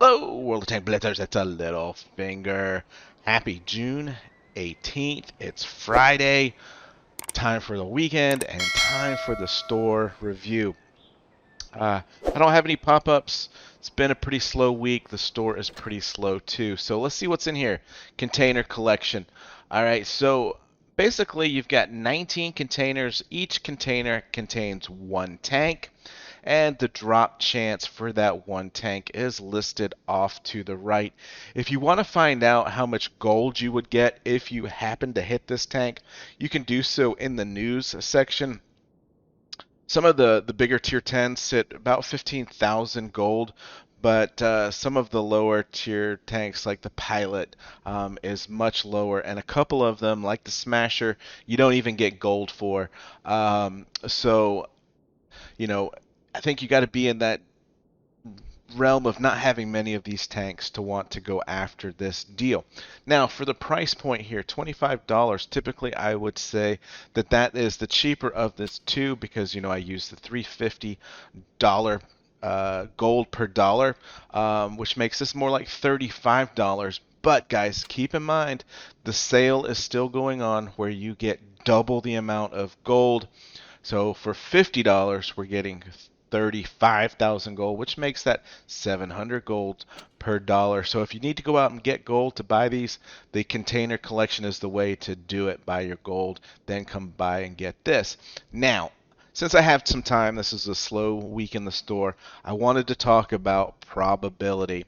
Hello, World of Tank Blitzers. It's a Littlefinger. Happy June 18th. It's Friday. Time for the weekend and time for the store review. I don't have any pop-ups. It's been a pretty slow week. The store is pretty slow too. So let's see what's in here. Container collection. All right, so basically you've got 19 containers. Each container contains one tank, and the drop chance for that one tank is listed off to the right. If you want to find out how much gold you would get if you happen to hit this tank, you can do so in the news section. Some of the bigger tier 10s sit about 15,000 gold, but some of the lower tier tanks like the Pilot is much lower, and a couple of them like the Smasher you don't even get gold for. So you know, I think you got to be in that realm of not having many of these tanks to want to go after this deal. Now, for the price point here, $25, typically I would say that that is the cheaper of this two because, I use the $350 gold per dollar, which makes this more like $35. But guys, keep in mind the sale is still going on where you get double the amount of gold. So for $50, we're getting 35,000 gold, which makes that 700 gold per dollar. So if you need to go out and get gold to buy these, the container collection is the way to do it. Buy your gold, then come by and get this. Now, since I have some time, this is a slow week in the store, I wanted to talk about probability.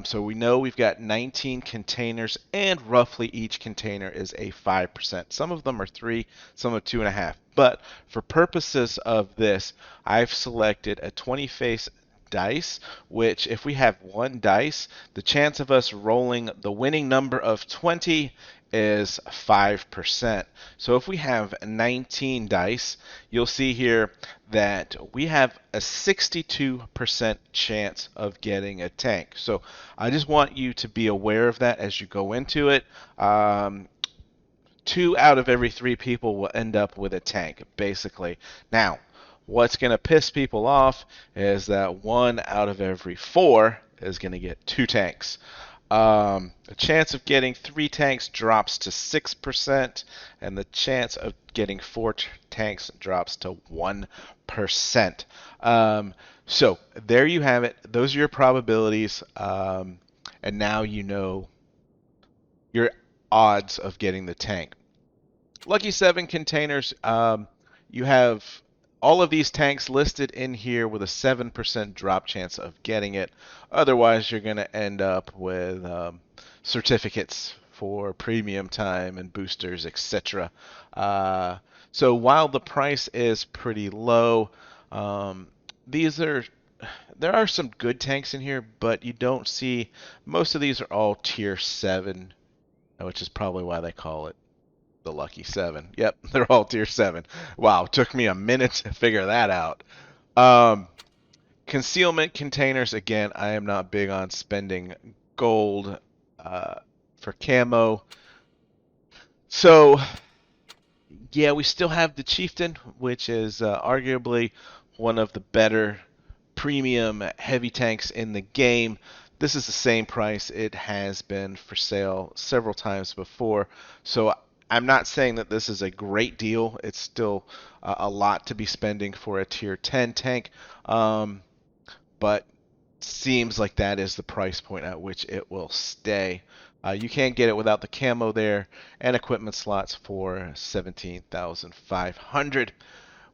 So we know we've got 19 containers, and roughly each container is a 5%. Some of them are 3, some are 2.5. But for purposes of this, I've selected a 20 face dice, which if we have one dice, the chance of us rolling the winning number of 20 is 5%. So if we have 19 dice, you'll see here that we have a 62% chance of getting a tank. So I just want you to be aware of that as you go into it. 2 out of every 3 people will end up with a tank, basically. Now, what's going to piss people off is that 1 out of every 4 is going to get 2 tanks. The chance of getting 3 tanks drops to 6%, and the chance of getting 4 tanks drops to 1%. So there you have it. Those are your probabilities, and now you know your odds of getting the tank. Lucky 7 containers, you have all of these tanks listed in here with a 7% drop chance of getting it. Otherwise, you're going to end up with certificates for premium time and boosters, etc. So while the price is pretty low, there are some good tanks in here, but you don't see, most of these are all tier 7, which is probably why they call it the Lucky 7. Yep, they're all tier 7. Wow, took me a minute to figure that out. Concealment containers, again, I am not big on spending gold for camo. So, yeah, we still have the Chieftain, which is arguably one of the better premium heavy tanks in the game. This is the same price it has been for sale several times before. So I'm not saying that this is a great deal. It's still a lot to be spending for a tier 10 tank, but seems like that is the price point at which it will stay. You can get it without the camo there, and equipment slots for 17,500.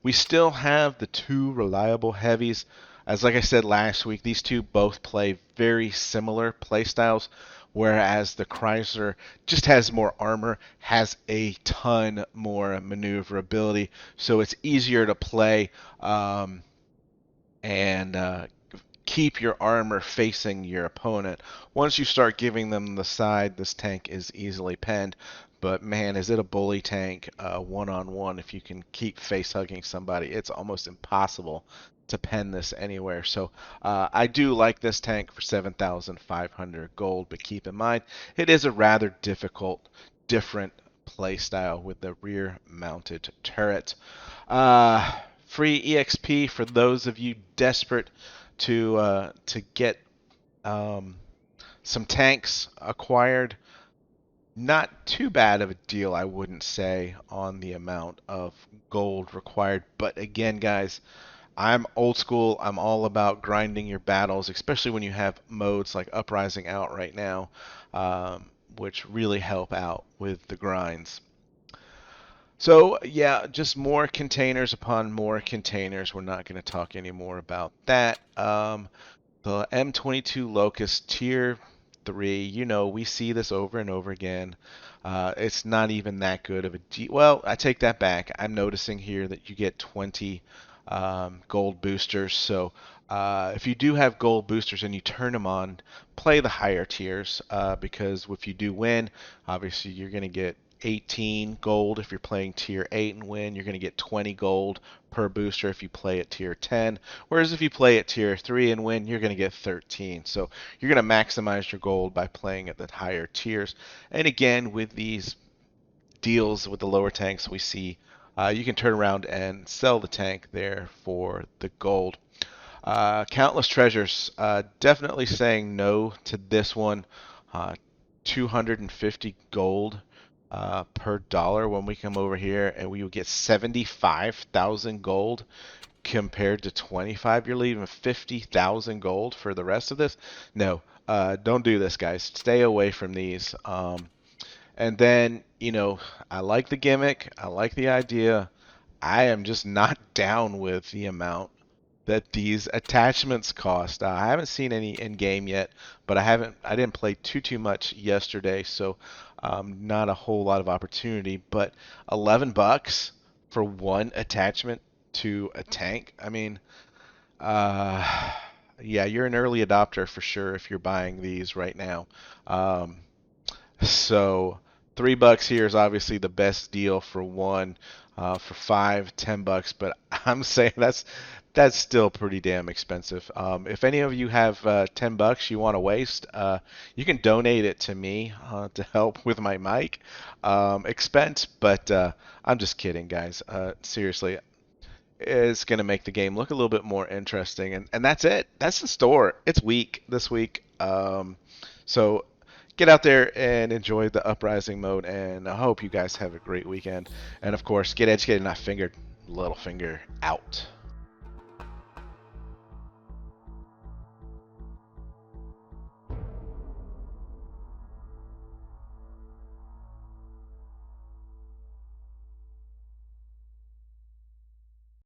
We still have the 2 reliable heavies. As like I said last week, these two both play very similar playstyles, whereas the Chrysler just has more armor, has a ton more maneuverability, so it's easier to play and keep your armor facing your opponent. Once you start giving them the side, this tank is easily penned. But man, is it a bully tank one-on-one. If you can keep face-hugging somebody, it's almost impossible to pen this anywhere. So I do like this tank for 7,500 gold, but keep in mind, it is a rather different playstyle with the rear-mounted turret. Free EXP for those of you desperate to get Um, some tanks acquired. Not too bad of a deal, I wouldn't say, on the amount of gold required. But again, guys, I'm old school. I'm all about grinding your battles, especially when you have modes like Uprising out right now, which really help out with the grinds. So, yeah, just more containers upon more containers. We're not going to talk anymore about that. The M22 Locus Tier 3, we see this over and over again. It's not even that good of a deal. Well, I take that back. I'm noticing here that you get 20 gold boosters. So if you do have gold boosters and you turn them on, play the higher tiers because if you do win, obviously you're going to get 18 gold if you're playing tier 8 and win. You're going to get 20 gold per booster if you play at tier 10. Whereas if you play at tier 3 and win, you're going to get 13. So you're going to maximize your gold by playing at the higher tiers. And again, with these deals with the lower tanks, we see you can turn around and sell the tank there for the gold. Countless treasures. Definitely saying no to this one. 250 gold per dollar when we come over here, and we would get 75,000 gold compared to 25. You're leaving 50,000 gold for the rest of this. No, don't do this, guys. Stay away from these. And then, I like the gimmick. I like the idea. I am just not down with the amount that these attachments cost. I haven't seen any in game yet, but I didn't play too much yesterday, so not a whole lot of opportunity. But $11 for one attachment to a tank. I mean, uh, yeah, you're an early adopter for sure if you're buying these right now. Um, so $3 here is obviously the best deal for one. For five, $10, but I'm saying that's still pretty damn expensive. If any of you have $10 you want to waste, you can donate it to me to help with my mic expense. But I'm just kidding, guys. Seriously, it's going to make the game look a little bit more interesting. And that's it. That's the store. It's weak this week. So get out there and enjoy the uprising mode. And I hope you guys have a great weekend. And of course, get educated, not fingered. Littlefinger out.